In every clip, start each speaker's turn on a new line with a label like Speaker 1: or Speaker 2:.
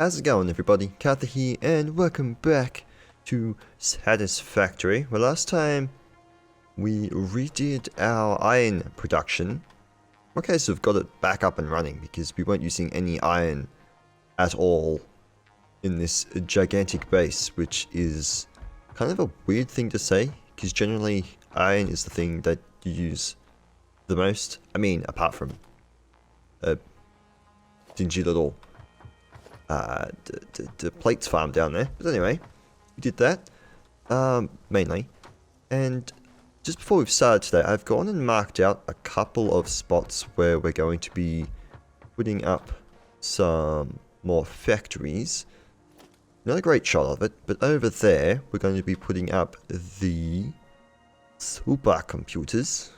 Speaker 1: How's it going, everybody? Kyther here, and welcome back to Satisfactory. Well, last time we redid our iron production. Okay, so we've got it back up and running because we weren't using any iron at all in this gigantic base, which is kind of a weird thing to say because generally iron is the thing that you use the most. I mean, apart from a dingy little the plates farm down there. But anyway, we did that mainly. And just before we've started today, I've gone and marked out a couple of spots where we're going to be putting up some more factories. Not a great shot of it, but over there we're going to be putting up the supercomputers.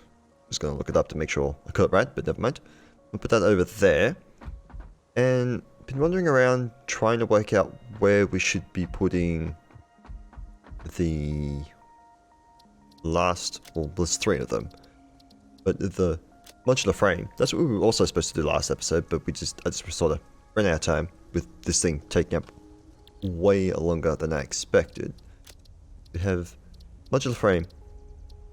Speaker 1: Just going to look it up to make sure I got it right, but never mind. We'll put that over there. And been wandering around trying to work out where we should be putting the last, well, there's 3 of them, but the modular frame, that's what we were also supposed to do last episode, but I just sort of ran out of time with this thing taking up way longer than I expected. We have modular frame,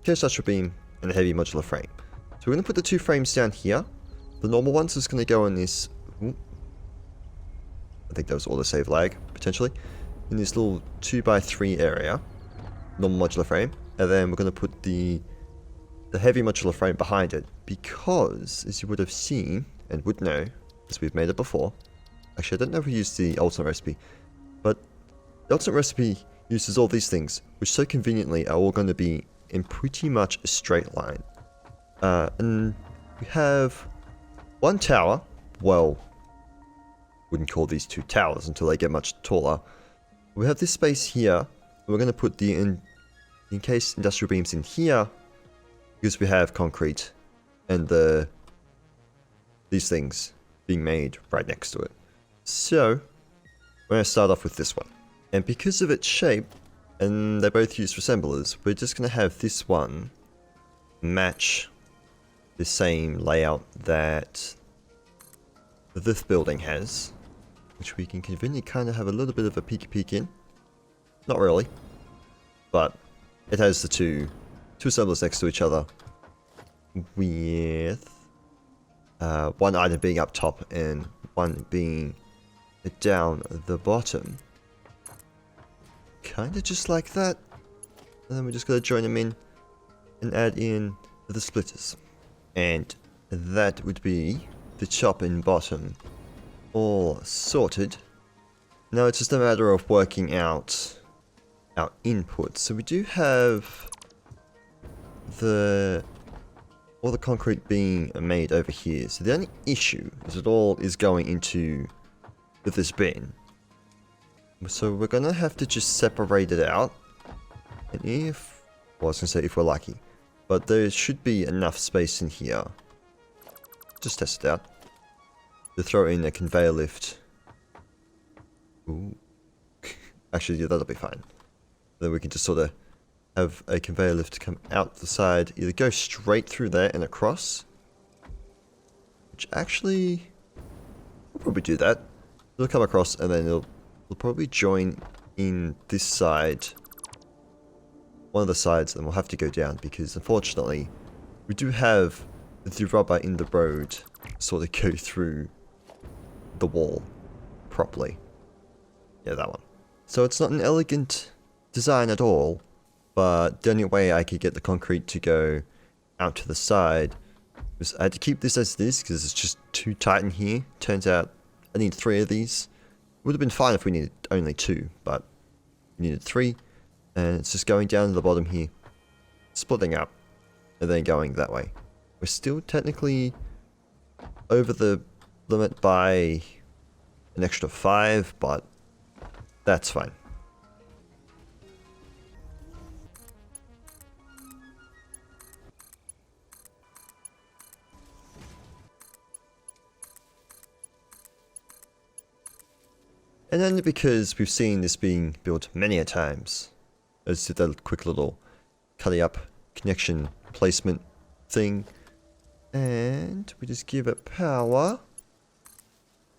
Speaker 1: structural beam, and a heavy modular frame. So we're going to put the 2 frames down here. The normal one's just going to go in this, I think that was autosave lag, potentially, in this little 2x3 area, normal modular frame, and then we're going to put the heavy modular frame behind it, because, as you would have seen, and would know, as we've made it before, actually I don't know if we used the ultimate recipe, but the ultimate recipe uses all these things, which so conveniently are all going to be in pretty much a straight line. And we have one tower, well, wouldn't call these 2 towers until they get much taller. We have this space here, and we're going to put the encased industrial beams in here, because we have concrete and these things being made right next to it. So, we're going to start off with this one. And because of its shape, and they're both used for assemblers, we're just going to have this one match the same layout that this building has, which we can conveniently kind of have a little bit of a peek in. Not really, but it has the two assemblers next to each other, with one item being up top and one being down the bottom. Kind of just like that. And then we're just going to join them in and add in the splitters. And that would be the top and bottom all sorted. Now it's just a matter of working out our inputs. So we do have all the concrete being made over here. So the only issue is it all is going into this bin. So we're gonna have to just separate it out. And well, I was gonna say if we're lucky, but there should be enough space in here. Just test it out. To throw in a conveyor lift. Ooh. Actually, yeah, that'll be fine. Then we can just sort of have a conveyor lift come out the side, either go straight through there and across, which actually, we'll probably do that. It'll come across and then it'll probably join in this side, one of the sides, and we'll have to go down because unfortunately, we do have the rubber in the road sort of go through the wall properly. Yeah, that one. So it's not an elegant design at all, but the only way I could get the concrete to go out to the side was I had to keep this as it is because it's just too tight in here. Turns out I need 3 of these. Would have been fine if we needed only 2, but we needed 3, and it's just going down to the bottom here, splitting up, and then going that way. We're still technically over the limit by an extra 5, but that's fine. And then because we've seen this being built many a times, I just did that quick little cutting up connection placement thing. And we just give it power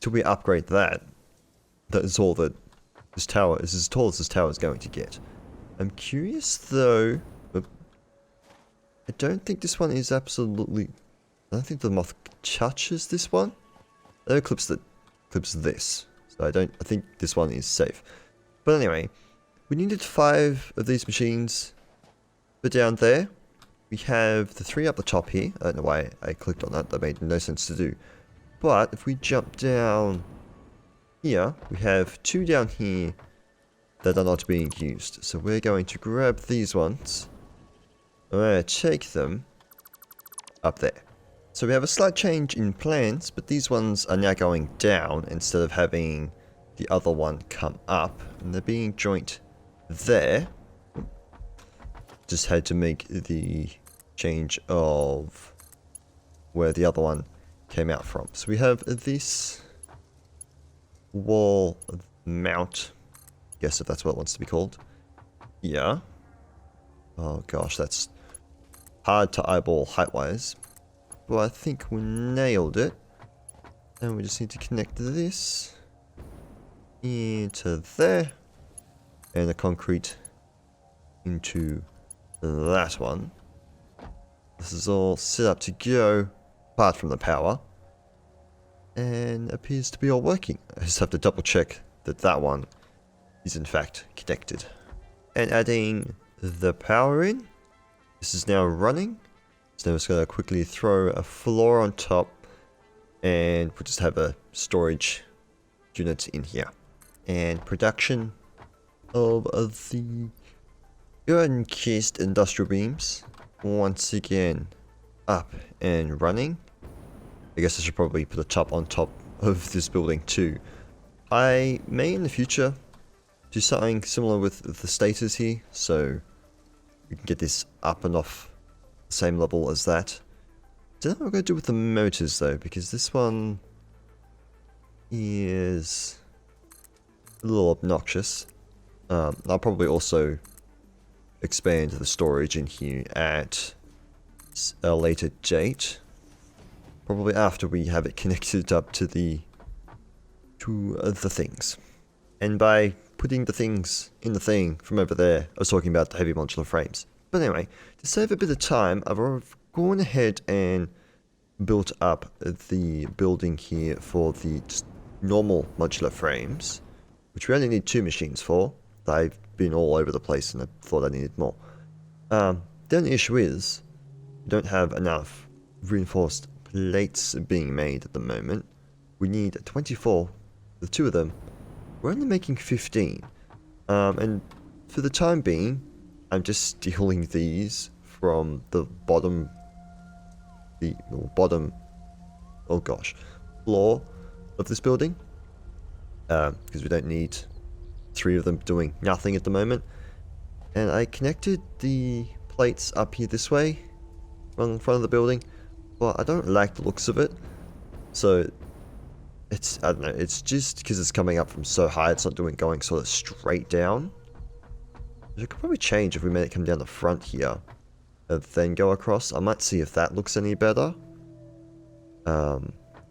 Speaker 1: till we upgrade that. that is all that this tower is, as tall as this tower is going to get. I'm curious though, but I don't think this one is absolutely, I don't think the moth touches this one. It clips this, so I think this one is safe. But anyway, we needed 5 of these machines. But down there, we have the 3 up the top here. I don't know why I clicked on that. That made no sense to do. But if we jump down here, we have 2 down here that are not being used. So we're going to grab these ones. I'm going to take them up there. So we have a slight change in plans, but these ones are now going down instead of having the other one come up. And they're being joint there. Just had to make the change of where the other one came out from. So we have this wall mount. Guess if that's what it wants to be called. Yeah. Oh gosh, that's hard to eyeball height-wise. But I think we nailed it. And we just need to connect this into there. And the concrete into that one. This is all set up to go, apart from the power. And appears to be all working. I just have to double check that that one is in fact connected. And adding the power in. This is now running. So I'm just going to quickly throw a floor on top. And we'll just have a storage unit in here. And production of the unencased industrial beams. Once again, up and running. I guess I should probably put a top on top of this building too. I may in the future do something similar with the status here, so we can get this up and off the same level as that. I don't know what we're going to do with the motors though, because this one is a little obnoxious. I'll probably also expand the storage in here at a later date. Probably after we have it connected up to the things. And by putting the things in the thing from over there, I was talking about the heavy modular frames. But anyway, to save a bit of time, I've gone ahead and built up the building here for the normal modular frames, which we only need 2 machines for. They've been all over the place and I thought I needed more. The only issue is we don't have enough reinforced plates being made at the moment. We need 24 with 2 of them. We're only making 15. And for the time being, I'm just stealing these from the bottom, floor of this building. Because we don't need 3 of them doing nothing at the moment. And I connected the plates up here this way, on front of the building. Well, I don't like the looks of it. So, I don't know, it's just because it's coming up from so high, it's not going sort of straight down. Which I could probably change if we made it come down the front here, and then go across. I might see if that looks any better. I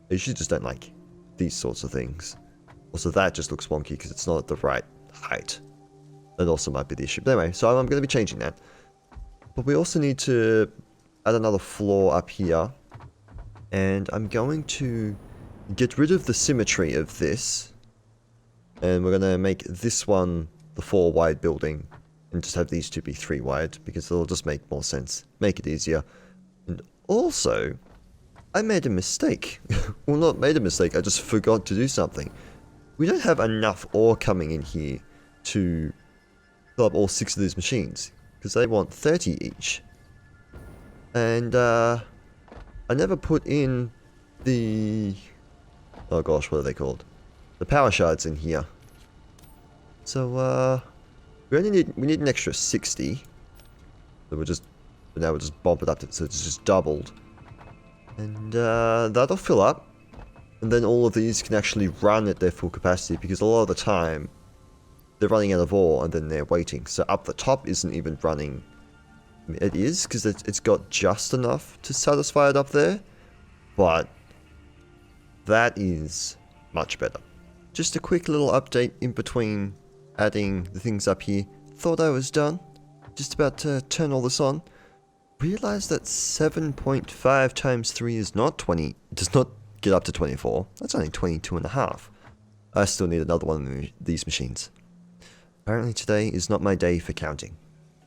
Speaker 1: usually just don't like these sorts of things. Also, that just looks wonky because it's not at the right height. That also might be the issue. But anyway, so I'm going to be changing that. But we also need to add another floor up here. And I'm going to get rid of the symmetry of this. And we're going to make this one the 4 wide building. And just have these 2 be 3 wide. Because it'll just make more sense. Make it easier. And also, I made a mistake. Well, not made a mistake. I just forgot to do something. We don't have enough ore coming in here to fill up all 6 of these machines. Because they want 30 each. And, I never put in the... Oh gosh, what are they called? The power shards in here. So, we need an extra 60. So now we'll just bump it up to, so it's just doubled. And, that'll fill up. And then all of these can actually run at their full capacity, because a lot of the time, they're running out of ore and then they're waiting. So up the top isn't even running. I mean, it is, because it's got just enough to satisfy it up there. But that is much better. just a quick little update in between adding the things up here. Thought I was done. Just about to turn all this on. Realized that 7.5 times 3 is not 20. It does not get up to 24. That's only 22 and a half. I still need another one of these machines. Apparently today is not my day for counting.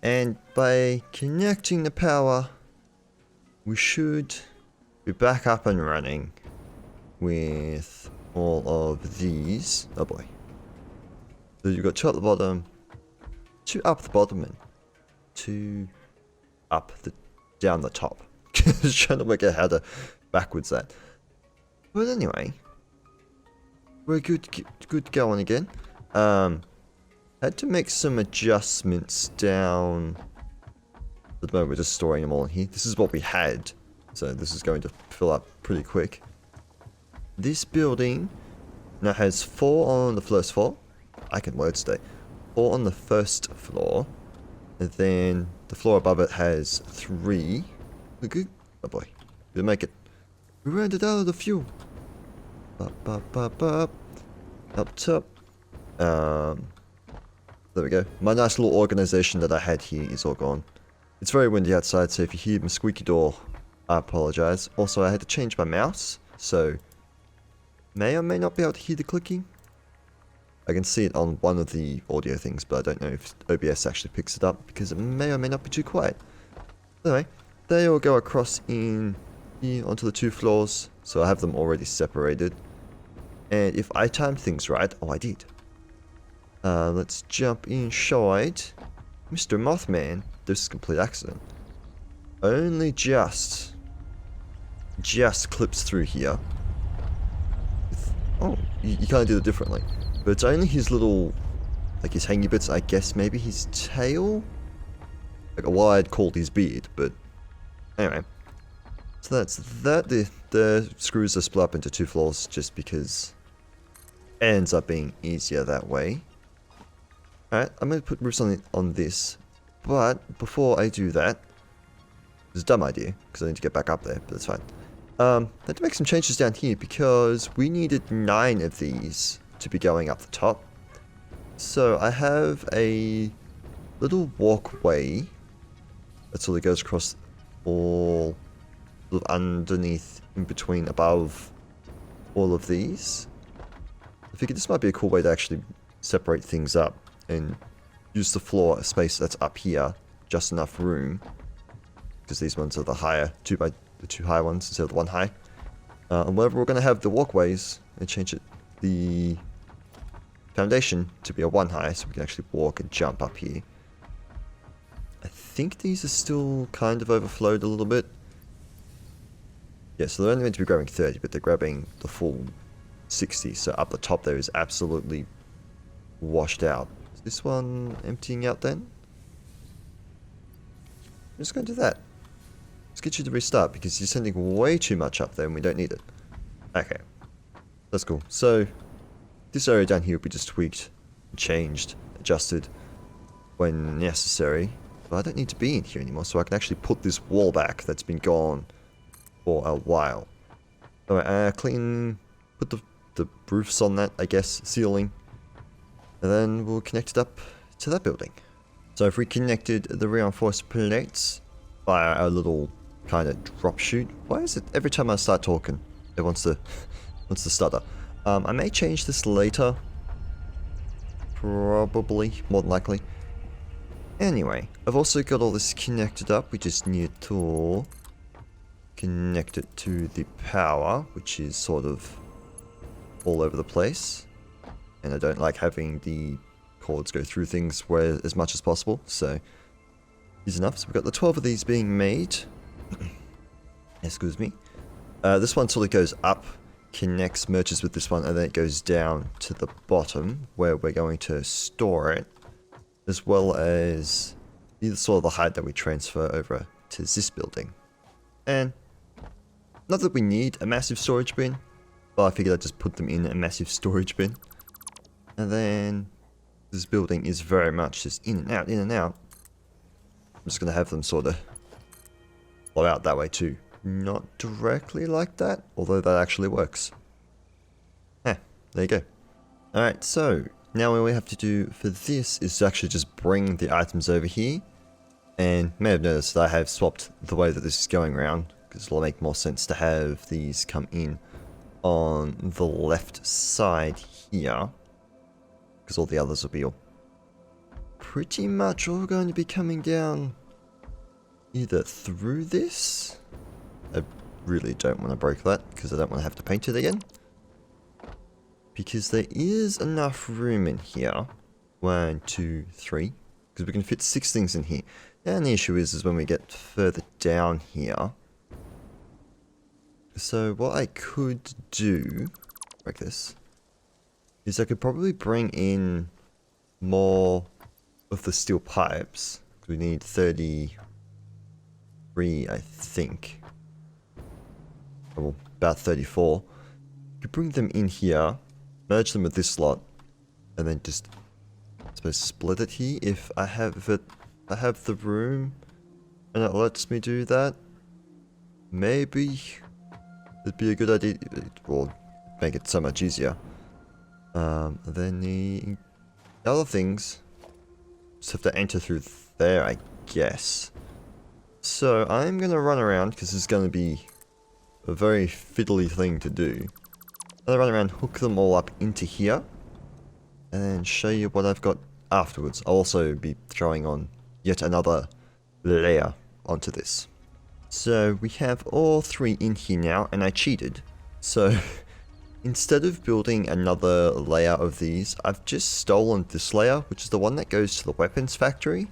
Speaker 1: And by connecting the power, we should be back up and running with all of these. Oh boy. So you've got 2 at the bottom, 2 up the bottom, and 2 up the down the top. Just trying to work out how to backwards that. But anyway, we're good going again. Had to make some adjustments down. At the moment we're just storing them all in here. This is what we had, so this is going to fill up pretty quick. This building now has 4 on the first floor. I can word stay. 4 on the first floor. And then the floor above it has 3. Good. Oh boy. Didn't make it. We ran it out of the fuel. Up top. There we go. My nice little organization that I had here is all gone. It's very windy outside, so if you hear my squeaky door, I apologize. Also, I had to change my mouse, so may or may not be able to hear the clicking. I can see it on one of the audio things, but I don't know if OBS actually picks it up because it may or may not be too quiet. Anyway, they all go across in here onto the 2 floors, so I have them already separated. And if I timed things right, oh I did. Let's jump inside. Mr. Mothman, this is a complete accident. Only just clips through here. Oh, you can't do it differently. But it's only his little, like his hangy bits, I guess maybe his tail? Like, well, I'd called his beard, but anyway. So that's that. The screws are split up into 2 floors just because it ends up being easier that way. Alright, I'm going to put roofs on this, but before I do that, it's a dumb idea, because I need to get back up there, but that's fine. I had to make some changes down here, because we needed 9 of these to be going up the top. So I have a little walkway that sort of goes across all sort of underneath, in between, above all of these. I figured this might be a cool way to actually separate things up and use the floor space that's up here, just enough room, because these ones are the higher, the 2 high ones instead of the 1 high. And wherever we're going to have the walkways, and change the foundation to be a 1 high, so we can actually walk and jump up here. I think these are still kind of overflowed a little bit. Yeah, so they're only meant to be grabbing 30, but they're grabbing the full 60, so up the top there is absolutely washed out. Is this one emptying out then? I'm just going to do that. Let's get you to restart, because you're sending way too much up there and we don't need it. Okay. That's cool. So, this area down here will be just tweaked, changed, adjusted when necessary. But I don't need to be in here anymore, so I can actually put this wall back that's been gone for a while. Alright, put the roofs on that, I guess, ceiling. And then we'll connect it up to that building. So if we connected the reinforced plates via a little kind of drop chute. Why is it every time I start talking, it wants to stutter? I may change this later. Probably, more than likely. Anyway, I've also got all this connected up. We just need to connect it to the power, which is sort of all over the place. And I don't like having the cords go through things as much as possible, so is enough. So we've got the 12 of these being made. Excuse me. This one sort of goes up, connects, merges with this one, and then it goes down to the bottom where we're going to store it, as well as either sort of the height that we transfer over to this building. And not that we need a massive storage bin, but I figured I'd just put them in a massive storage bin. And then this building is very much just in and out, in and out. I'm just going to have them sort of flow out that way too. Not directly like that, although that actually works. There you go. Alright, so now all we have to do for this is to actually just bring the items over here. And you may have noticed that I have swapped the way that this is going around, because it'll make more sense to have these come in on the left side here, because all the others will be all pretty much all going to be coming down either through this. I really don't want to break that, because I don't want to have to paint it again. Because there is enough room in here. 1, 2, 3. Because we can fit 6 things in here. And the issue is when we get further down here. So what I could do, like this, is I could probably bring in more of the steel pipes. We need 33, I think. Well, about 34. You could bring them in here. Merge them with this slot, and then just, I suppose, split it here if I have it. I have the room, and it lets me do that. Maybe it'd be a good idea, or make it so much easier. Then the other things just have to enter through there, I guess. So I'm gonna run around because this is gonna be a very fiddly thing to do. I'll run around, hook them all up into here, and then show you what I've got afterwards. I'll also be throwing on yet another layer onto this. So we have all 3 in here now, and I cheated. So instead of building another layer of these, I've just stolen this layer, which is the one that goes to the weapons factory.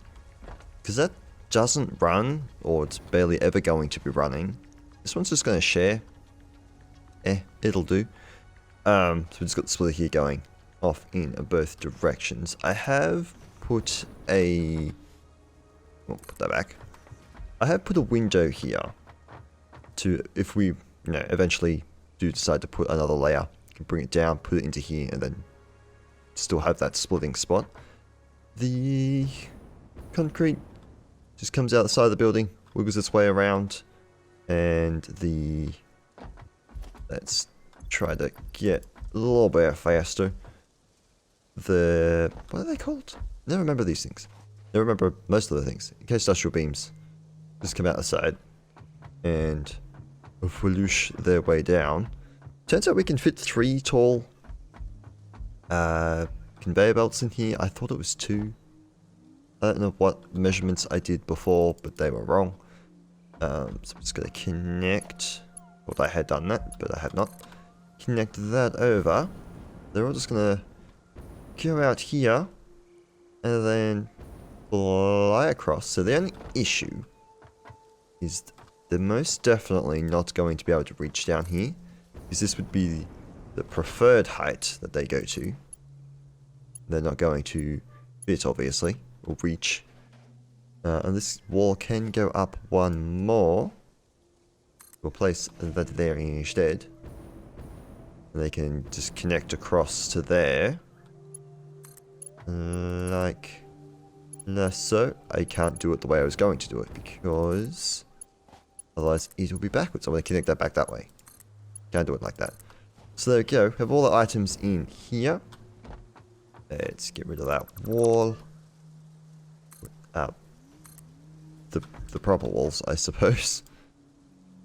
Speaker 1: Because that doesn't run, or it's barely ever going to be running. This one's just going to share. It'll do. So we just got the splitter here going off in both directions. I have put a... We'll put that back. I have put a window here to, if we, eventually do decide to put another layer, you can bring it down, put it into here, and then still have that splitting spot. The concrete just comes out the side of the building, wiggles its way around, and the... Let's try to get a little bit faster. The... What are they called? I never remember these things. I remember most of the things. Case industrial beams just come out the side and whoosh their way down. Turns out we can fit 3 tall conveyor belts in here. I thought it was 2. I don't know what measurements I did before, but they were wrong. So I'm just going to connect. Thought I had done that, but I had not. Connect that over. They're all just going to go out here and then fly across. So the only issue is they're most definitely not going to be able to reach down here, because this would be the preferred height that they go to. They're not going to fit, obviously, or reach. And this wall can go up 1 more. We'll place that there instead. And they can just connect across to there. Like so. I can't do it the way I was going to do it, because otherwise it will be backwards. I'm going to connect that back that way. Can't do it like that. So there we go. Have all the items in here. Let's get rid of that wall. The proper walls, I suppose.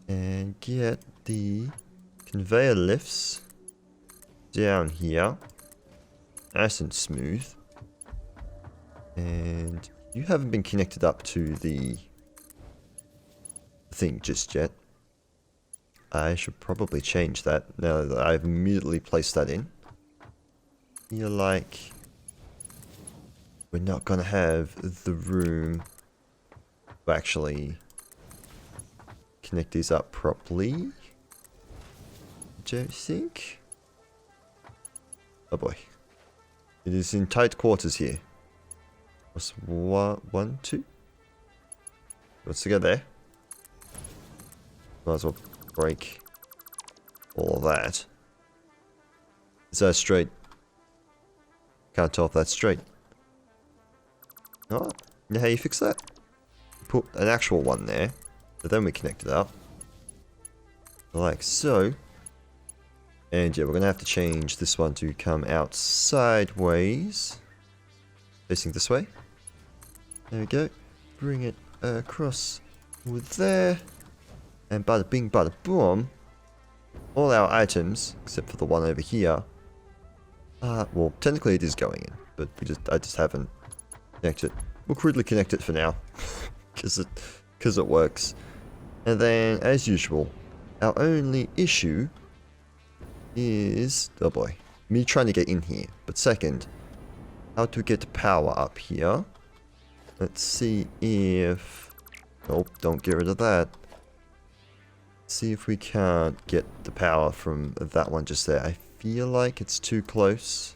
Speaker 1: And get the conveyor lifts down here. Nice and smooth. And you haven't been connected up to the thing just yet. I should probably change that now that I've immediately placed that in. You're like... We're not going to have the room to actually connect these up properly. Don't think. Oh boy. It is in tight quarters here. What's 1, 2? Let's go there. Might as well break all of that. Is that straight? Can't tell if that's straight. Oh, you know how you fix that? Put an actual one there, but then we connect it up. Like so. And yeah, we're going to have to change this one to come out sideways. Facing this way. There we go. Bring it across with there. And bada bing, bada boom. All our items, except for the one over here. Well, technically it is going in, but I just haven't connected. We'll crudely connect it for now, because it works. And then, as usual, our only issue is, oh boy, me trying to get in here. But second, how to get power up here? Let's see if, nope, don't get rid of that. See if we can't get the power from that one just there. I feel like it's too close.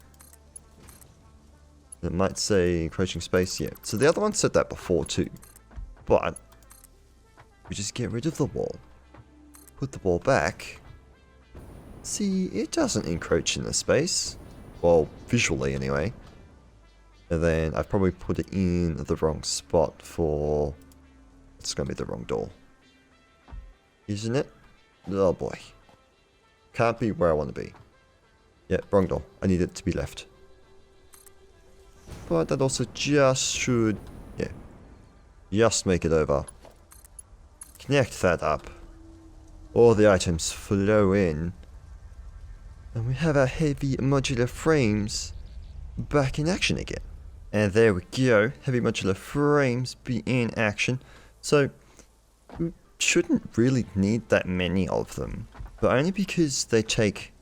Speaker 1: It might say encroaching space, yeah. So the other one said that before too. But we just get rid of the wall. Put the wall back. See, it doesn't encroach in the space. Well, visually anyway. And then I've probably put it in the wrong spot for... It's going to be the wrong door. Isn't it? Oh boy. Can't be where I want to be. Yeah, wrong door. I need it to be left. But that also just should... Yeah. Just make it over. Connect that up. All the items flow in. And we have our heavy modular frames back in action again. And there we go. Heavy modular frames be in action. So... shouldn't really need that many of them, but only because they take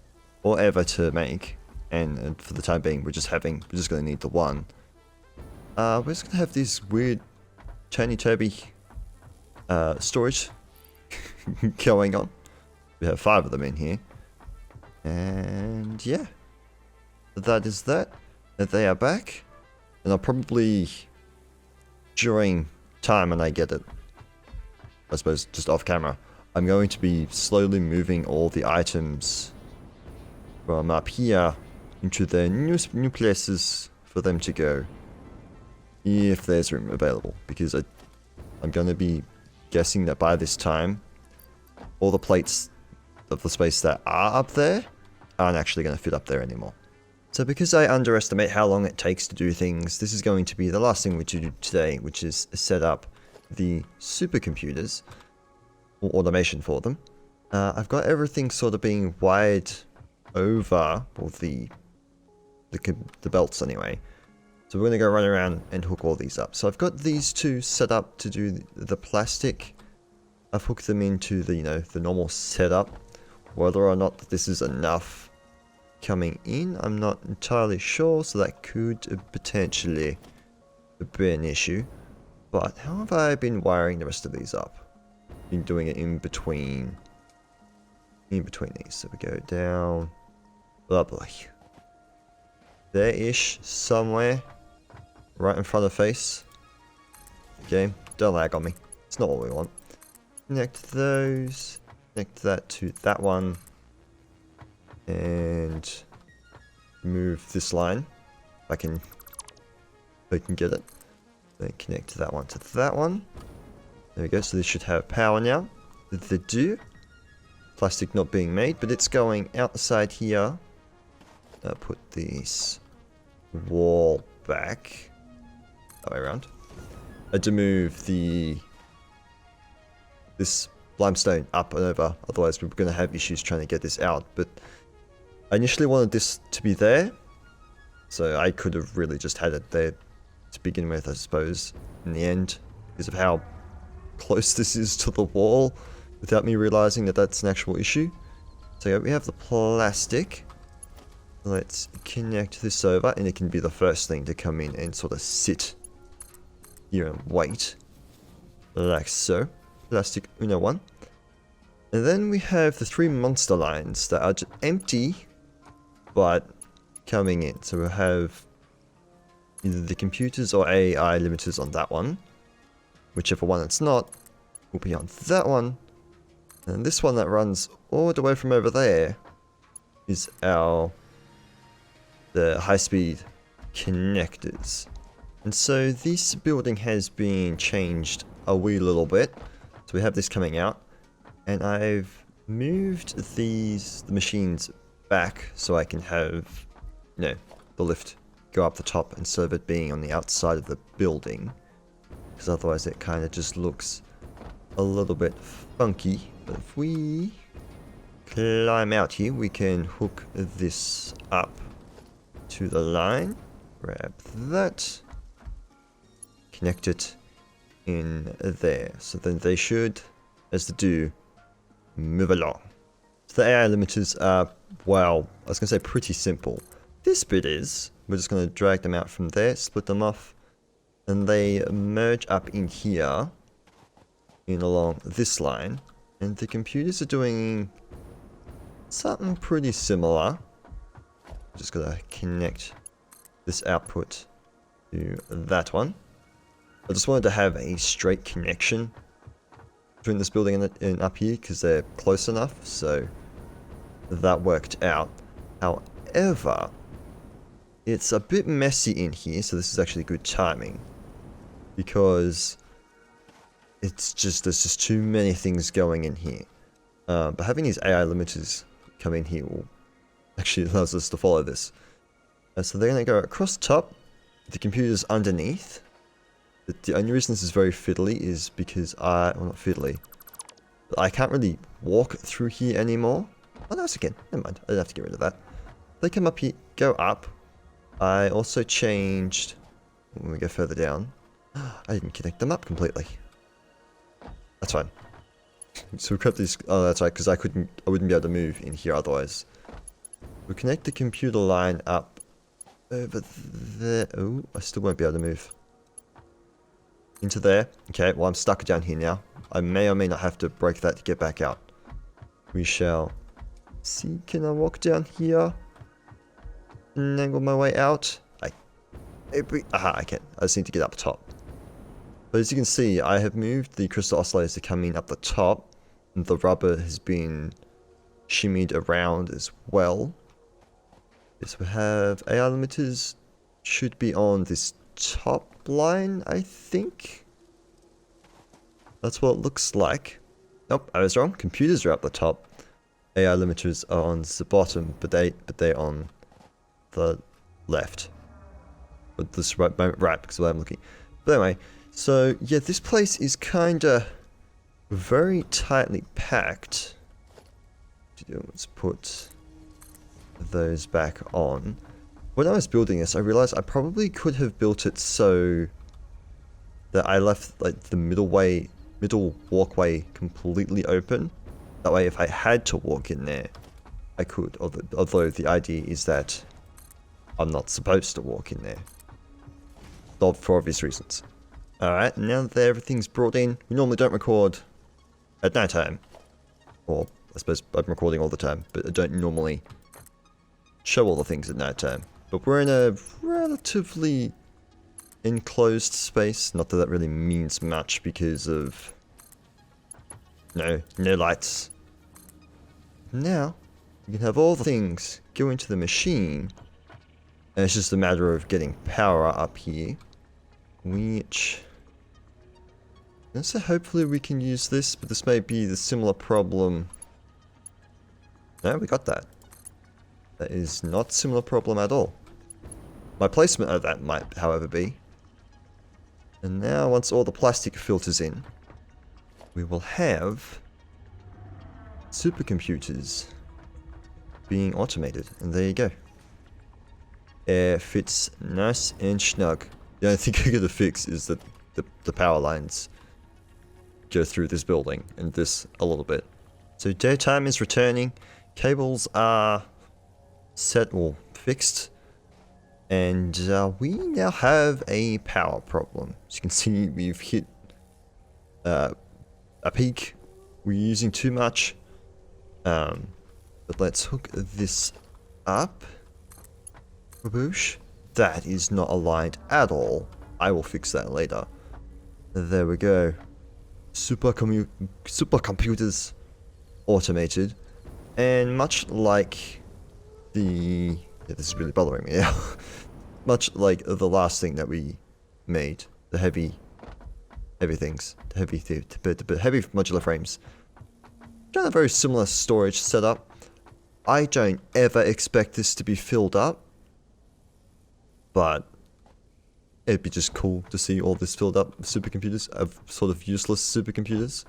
Speaker 1: forever to make, and for the time being we're just going to need the one. We're just going to have this weird turny-turby storage going on. We have 5 of them in here, and yeah, that is that. They are back, and I'll probably, during time when I get it, I suppose just off camera, I'm going to be slowly moving all the items from up here into their new places for them to go, if there's room available, because I'm going to be guessing that by this time all the plates of the space that are up there aren't actually going to fit up there anymore. So because I underestimate how long it takes to do things, this is going to be the last thing we do today, which is set up the supercomputers, or automation for them. I've got everything sort of being wired over, or the belts anyway. So we're going to go run around and hook all these up. So I've got these two set up to do the plastic. I've hooked them into the, the normal setup. Whether or not this is enough coming in, I'm not entirely sure, so that could potentially be an issue. But how have I been wiring the rest of these up? Been doing it in between these. So we go down, lovely. There-ish, somewhere, right in front of face. Okay, don't lag on me. It's not what we want. Connect those. Connect that to that one. And move this line. If I can get it. Then connect that one to that one. There we go, so this should have power now. They do. Plastic not being made, but it's going outside here. Put this wall back. That way around. I had to move this limestone up and over, otherwise we're going to have issues trying to get this out. But I initially wanted this to be there, so I could have really just had it there to begin with, I suppose, in the end, because of how close this is to the wall, without me realizing that that's an actual issue. So yeah, we have the plastic. Let's connect this over, and it can be the first thing to come in and sort of sit here and wait, like so. Plastic Uno 1. And then we have the 3 monster lines that are just empty, but coming in. So we'll have either the computers or AI limiters on that one. Whichever one it's not, will be on that one. And this one that runs all the way from over there is the high-speed connectors. And so this building has been changed a wee little bit. So we have this coming out. And I've moved the machines back so I can have, you know, the lift go up the top instead of it being on the outside of the building. Because otherwise it kind of just looks a little bit funky. But if we climb out here, we can hook this up to the line. Grab that. Connect it in there. So then they should, as they do, move along. So the AI limiters are, well, I was going to say pretty simple. This bit is, we're just going to drag them out from there, split them off, and they merge up in here, in along this line. And the computers are doing something pretty similar. Just got to connect this output to that one. I just wanted to have a straight connection between this building and up here because they're close enough, so that worked out. However, it's a bit messy in here, so this is actually good timing because there's just too many things going in here. But having these AI limiters come in here will actually allows us to follow this. So they're going to go across the top, the computer's underneath. The only reason this is very fiddly is because well, not fiddly, but I can't really walk through here anymore. Oh no, it's again. Never mind. I don't have to get rid of that. They come up here, go up. I also changed when we go further down. I didn't connect them up completely. That's fine. So we cut these. Oh, that's right, because I wouldn't be able to move in here otherwise. We connect the computer line up over there. Oh, I still won't be able to move. Into there. Okay, well I'm stuck down here now. I may or may not have to break that to get back out. We shall see. Can I walk down here and angle my way out? Aha, I can. I just need to get up top. But as you can see, I have moved the crystal oscillators to come in up the top, and the rubber has been shimmied around as well. Yes, we have AI limiters should be on this top line, I think. That's what it looks like. Nope, I was wrong. Computers are up the top. AI limiters are on the bottom, but they're on the left. But this right because of where I'm looking. But anyway, so yeah, this place is kinda very tightly packed. Let's put those back on. When I was building this, I realized I probably could have built it so that I left like the middle walkway completely open. That way, if I had to walk in there, I could. Although the idea is that I'm not supposed to walk in there, for obvious reasons. All right, now that everything's brought in, we normally don't record at night time, or I suppose I'm recording all the time, but I don't normally show all the things at night time. But we're in a relatively enclosed space. Not that that really means much because of no lights. Now, you can have all the things go into the machine. And it's just a matter of getting power up here. Which, so hopefully we can use this, but this may be the similar problem. No, we got that. That is not a similar problem at all. My placement of that might, however, be. And now, once all the plastic filters in, we will have supercomputers being automated. And there you go. Air fits nice and snug. The only thing I gotta fix is that the power lines go through this building and this a little bit. So daytime is returning. Cables are set or fixed. And we now have a power problem. As you can see, we've hit a peak. We're using too much. But let's hook this up. Baboosh. That is not aligned at all. I will fix that later. There we go. Supercomputers automated. And much like the... Yeah, this is really bothering me now. Much like the last thing that we made, the heavy things, the heavy modular frames. Kind of very similar storage setup. I don't ever expect this to be filled up, but it'd be just cool to see all this filled up supercomputers, of sort of useless supercomputers.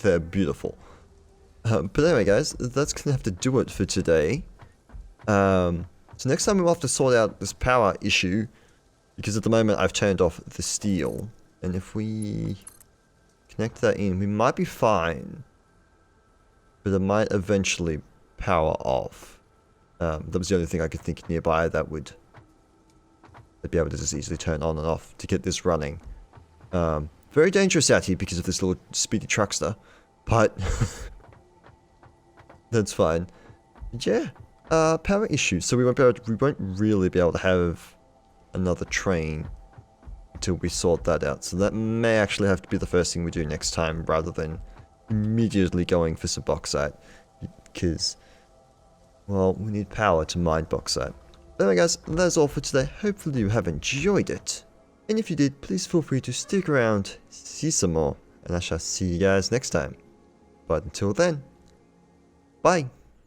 Speaker 1: They're beautiful. But anyway, guys, that's gonna have to do it for today. So next time we'll have to sort out this power issue, because at the moment I've turned off the steel, and if we connect that in, we might be fine, but it might eventually power off. That was the only thing I could think nearby that would be able to just easily turn on and off to get this running. Very dangerous out here because of this little speedy truckster, but that's fine. Yeah, power issues. So we won't really be able to have another train until we sort that out. So that may actually have to be the first thing we do next time, rather than immediately going for some bauxite, because, well, we need power to mine bauxite. Anyway, guys, that's all for today. Hopefully you have enjoyed it. And if you did, please feel free to stick around, see some more, and I shall see you guys next time. But until then, bye!